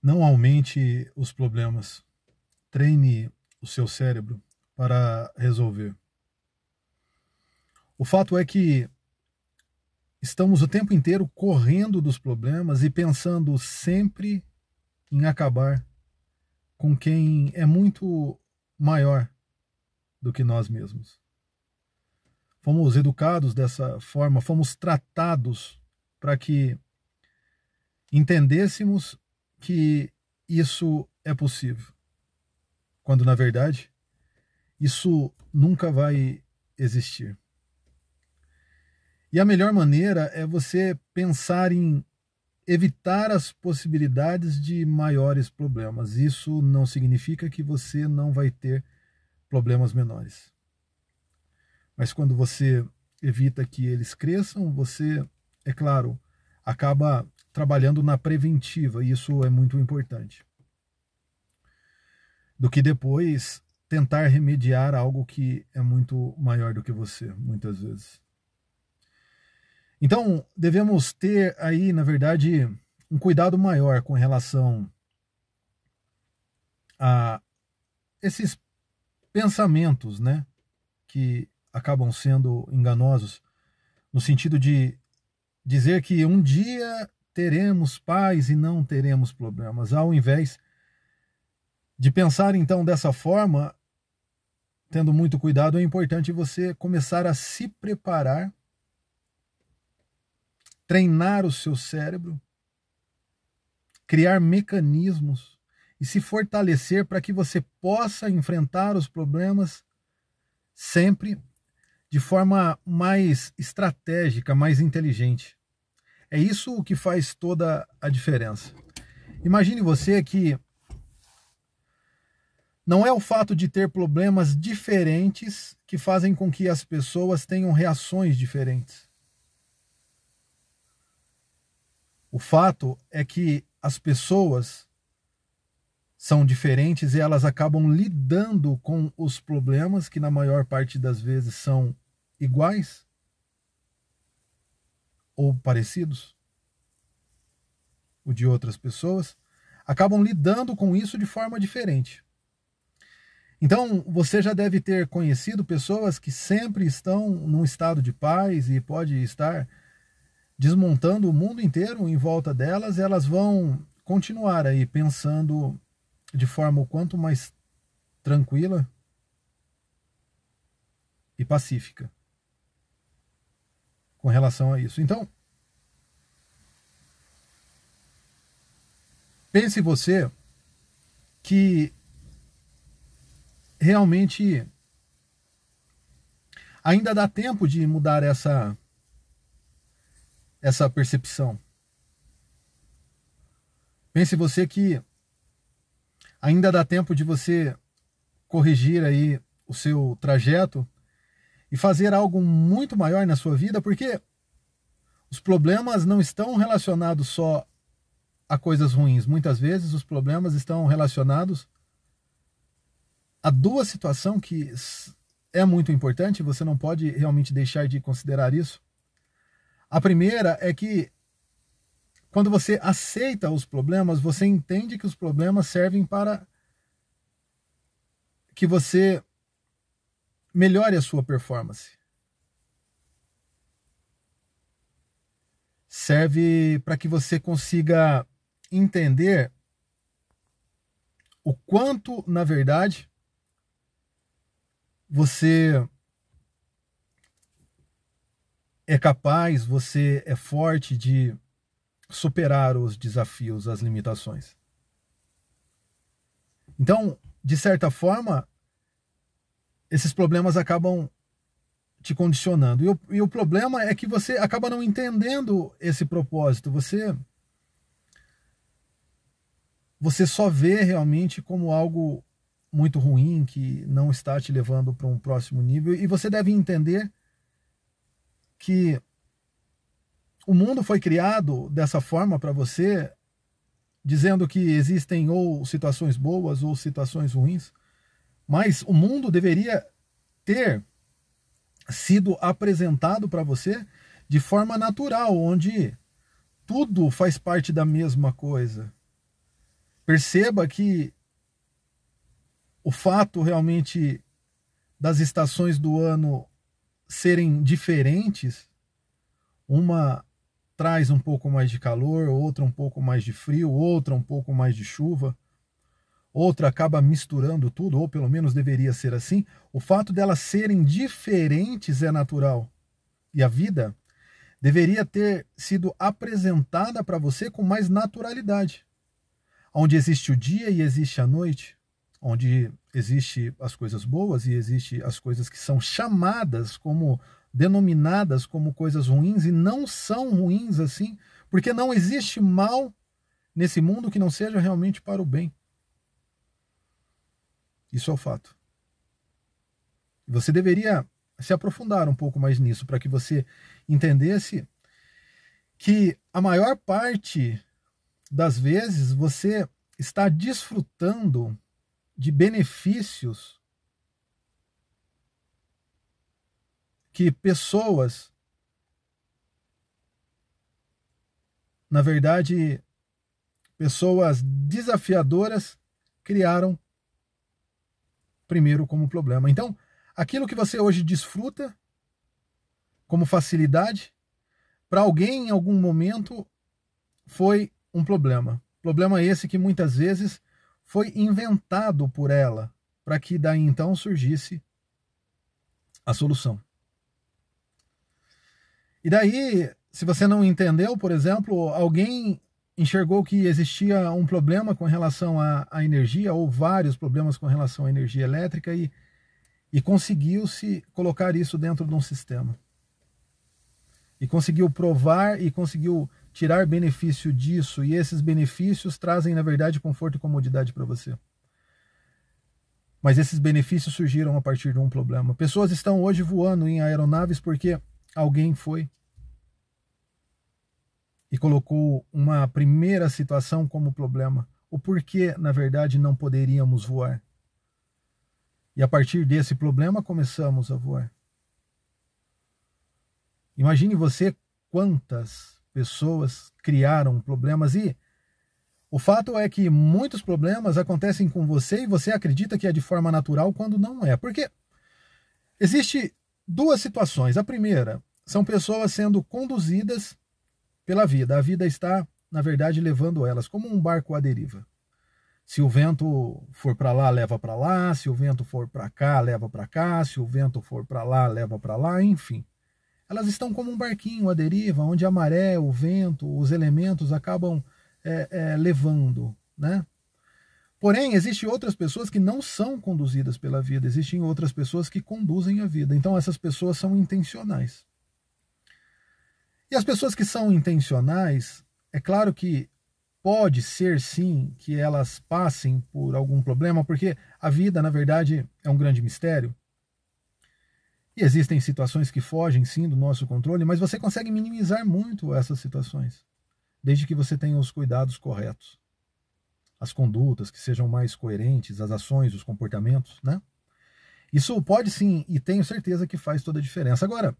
Não aumente os problemas. Treine o seu cérebro para resolver. O fato é que estamos o tempo inteiro correndo dos problemas e pensando sempre em acabar com quem é muito maior do que nós mesmos. Fomos educados dessa forma, fomos tratados para que entendêssemos que isso é possível, quando na verdade isso nunca vai existir. E a melhor maneira é você pensar em evitar as possibilidades de maiores problemas. Isso não significa que você não vai ter problemas menores. Mas quando você evita que eles cresçam, você, é claro, acaba trabalhando na preventiva, e isso é muito importante. Do que depois tentar remediar algo que é muito maior do que você, muitas vezes. Então, devemos ter aí, na verdade, um cuidado maior com relação a esses pensamentos, né, que acabam sendo enganosos, no sentido de dizer que um dia teremos paz e não teremos problemas, ao invés de pensar então dessa forma, tendo muito cuidado, é importante você começar a se preparar, treinar o seu cérebro, criar mecanismos e se fortalecer para que você possa enfrentar os problemas sempre de forma mais estratégica, mais inteligente. É isso o que faz toda a diferença. Imagine você que não é o fato de ter problemas diferentes que fazem com que as pessoas tenham reações diferentes. O fato é que as pessoas são diferentes e elas acabam lidando com os problemas que na maior parte das vezes são iguais ou parecidos, o de outras pessoas, acabam lidando com isso de forma diferente. Então, você já deve ter conhecido pessoas que sempre estão num estado de paz e pode estar desmontando o mundo inteiro em volta delas, elas vão continuar aí pensando de forma o quanto mais tranquila e pacífica com relação a isso. Então, pense você que realmente ainda dá tempo de mudar essa percepção. Pense você que ainda dá tempo de você corrigir aí o seu trajeto e fazer algo muito maior na sua vida, porque os problemas não estão relacionados só a coisas ruins. Muitas vezes os problemas estão relacionados a duas situações que é muito importante, você não pode realmente deixar de considerar isso. A primeira é que quando você aceita os problemas, você entende que os problemas servem para que você melhore a sua performance. Serve para que você consiga entender o quanto, na verdade, você é capaz, você é forte de superar os desafios, as limitações. Então, de certa forma, esses problemas acabam te condicionando. E o problema é que você acaba não entendendo esse propósito. Você só vê realmente como algo muito ruim, que não está te levando para um próximo nível. E você deve entender que o mundo foi criado dessa forma para você, dizendo que existem ou situações boas ou situações ruins, mas o mundo deveria ter sido apresentado para você de forma natural, onde tudo faz parte da mesma coisa. Perceba que o fato realmente das estações do ano serem diferentes, uma traz um pouco mais de calor, outra um pouco mais de frio, outra um pouco mais de chuva, outra acaba misturando tudo, ou pelo menos deveria ser assim. O fato delas serem diferentes é natural. E a vida deveria ter sido apresentada para você com mais naturalidade. Onde existe o dia e existe a noite, onde existe as coisas boas e existe as coisas que são chamadas como, denominadas como coisas ruins e não são ruins assim, porque não existe mal nesse mundo que não seja realmente para o bem. Isso é o fato. Você deveria se aprofundar um pouco mais nisso, para que você entendesse que a maior parte das vezes você está desfrutando de benefícios que pessoas, na verdade, pessoas desafiadoras criaram primeiro como problema. Então, aquilo que você hoje desfruta como facilidade, para alguém em algum momento foi um problema. Problema esse que muitas vezes foi inventado por ela, para que daí então surgisse a solução. E daí, se você não entendeu, por exemplo, alguém enxergou que existia um problema com relação à energia, ou vários problemas com relação à energia elétrica, e conseguiu-se colocar isso dentro de um sistema. E conseguiu provar e conseguiu tirar benefício disso, e esses benefícios trazem, na verdade, conforto e comodidade para você. Mas esses benefícios surgiram a partir de um problema. Pessoas estão hoje voando em aeronaves porque alguém foi e colocou uma primeira situação como problema. O porquê, na verdade, não poderíamos voar. E a partir desse problema começamos a voar. Imagine você quantas pessoas criaram problemas, e o fato é que muitos problemas acontecem com você e você acredita que é de forma natural quando não é. Porque existe duas situações. A primeira são pessoas sendo conduzidas pela vida. A vida está, na verdade, levando elas como um barco à deriva. Se o vento for para lá, leva para lá. Se o vento for para cá, leva para cá. Se o vento for para lá, leva para lá. Enfim, elas estão como um barquinho à deriva, onde a maré, o vento, os elementos acabam levando, né? Porém, existem outras pessoas que não são conduzidas pela vida, existem outras pessoas que conduzem a vida. Então, essas pessoas são intencionais. E as pessoas que são intencionais, é claro que pode ser sim que elas passem por algum problema, porque a vida, na verdade, é um grande mistério. E existem situações que fogem sim do nosso controle, mas você consegue minimizar muito essas situações, desde que você tenha os cuidados corretos, as condutas que sejam mais coerentes, as ações, os comportamentos, né? Isso pode sim, e tenho certeza que faz toda a diferença. Agora,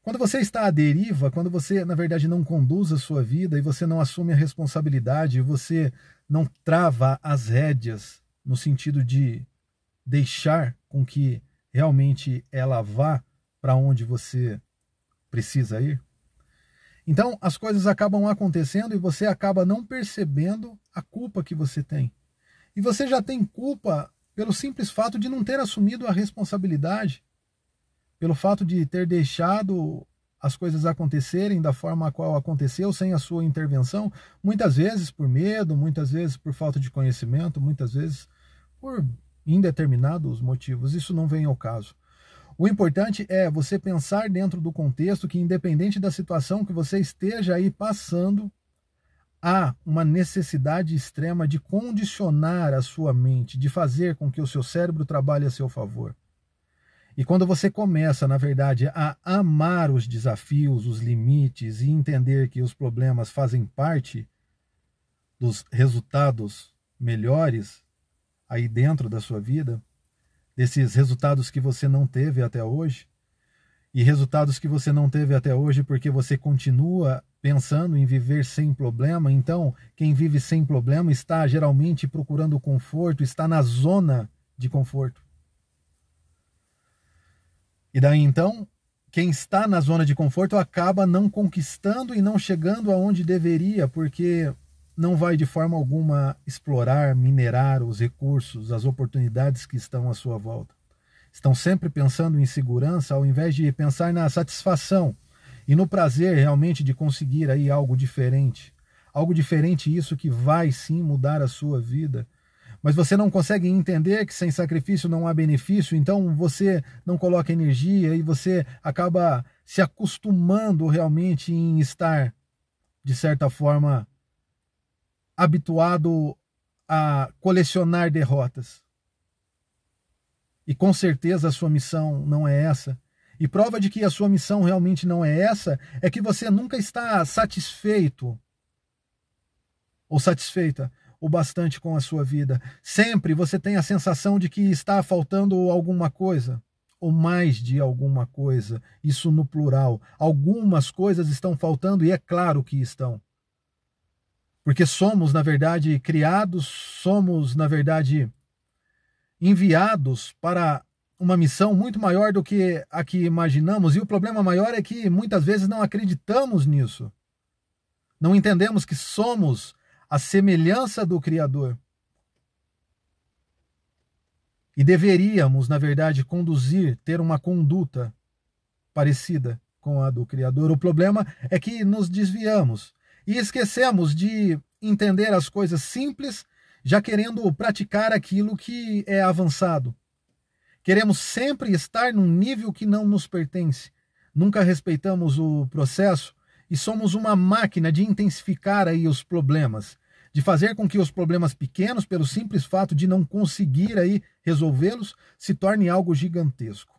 quando você está à deriva, quando você, na verdade, não conduz a sua vida e você não assume a responsabilidade, você não trava as rédeas no sentido de deixar com que realmente ela vá para onde você precisa ir, então as coisas acabam acontecendo e você acaba não percebendo a culpa que você tem. E você já tem culpa pelo simples fato de não ter assumido a responsabilidade, pelo fato de ter deixado as coisas acontecerem da forma a qual aconteceu, sem a sua intervenção, muitas vezes por medo, muitas vezes por falta de conhecimento, muitas vezes por indeterminados motivos. Isso não vem ao caso. O importante é você pensar dentro do contexto que, independente da situação que você esteja aí passando, há uma necessidade extrema de condicionar a sua mente, de fazer com que o seu cérebro trabalhe a seu favor. E quando você começa, na verdade, a amar os desafios, os limites e entender que os problemas fazem parte dos resultados melhores aí dentro da sua vida, desses resultados que você não teve até hoje, e resultados que você não teve até hoje porque você continua pensando em viver sem problema. Então, quem vive sem problema está geralmente procurando conforto, está na zona de conforto. E daí então, quem está na zona de conforto acaba não conquistando e não chegando aonde deveria, porque não vai de forma alguma explorar, minerar os recursos, as oportunidades que estão à sua volta. Estão sempre pensando em segurança ao invés de pensar na satisfação e no prazer realmente de conseguir aí algo diferente. Algo diferente, isso que vai sim mudar a sua vida. Mas você não consegue entender que sem sacrifício não há benefício, então você não coloca energia e você acaba se acostumando realmente em estar, de certa forma, habituado a colecionar derrotas. E com certeza a sua missão não é essa. E prova de que a sua missão realmente não é essa é que você nunca está satisfeito ou satisfeita o bastante com a sua vida. Sempre você tem a sensação de que está faltando alguma coisa, ou mais de alguma coisa, isso no plural. Algumas coisas estão faltando e é claro que estão. Porque somos, na verdade, criados, somos, na verdade, enviados para uma missão muito maior do que a que imaginamos, e o problema maior é que muitas vezes não acreditamos nisso. Não entendemos que somos a semelhança do Criador. E deveríamos, na verdade, ter uma conduta parecida com a do Criador. O problema é que nos desviamos e esquecemos de entender as coisas simples, já querendo praticar aquilo que é avançado. Queremos sempre estar num nível que não nos pertence. Nunca respeitamos o processo e somos uma máquina de intensificar aí os problemas, de fazer com que os problemas pequenos, pelo simples fato de não conseguir aí resolvê-los, se torne algo gigantesco.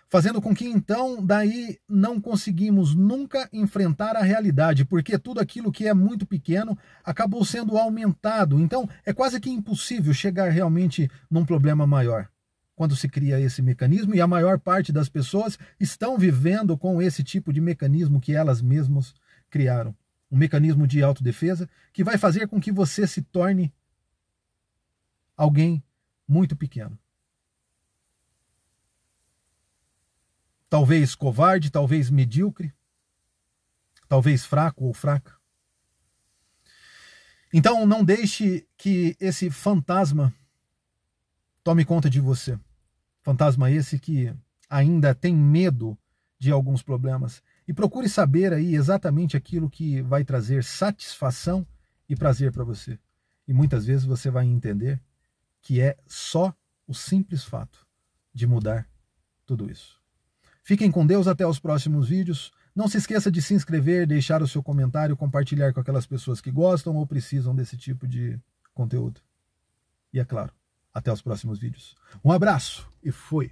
Fazendo com que então daí não conseguimos nunca enfrentar a realidade, porque tudo aquilo que é muito pequeno acabou sendo aumentado. Então é quase que impossível chegar realmente num problema maior quando se cria esse mecanismo, e a maior parte das pessoas estão vivendo com esse tipo de mecanismo que elas mesmas criaram. Um mecanismo de autodefesa que vai fazer com que você se torne alguém muito pequeno. Talvez covarde, talvez medíocre, talvez fraco ou fraca. Então não deixe que esse fantasma tome conta de você. Fantasma esse que ainda tem medo de alguns problemas. E procure saber aí exatamente aquilo que vai trazer satisfação e prazer para você. E muitas vezes você vai entender que é só o simples fato de mudar tudo isso. Fiquem com Deus, até os próximos vídeos. Não se esqueça de se inscrever, deixar o seu comentário, compartilhar com aquelas pessoas que gostam ou precisam desse tipo de conteúdo. E é claro, até os próximos vídeos. Um abraço e fui!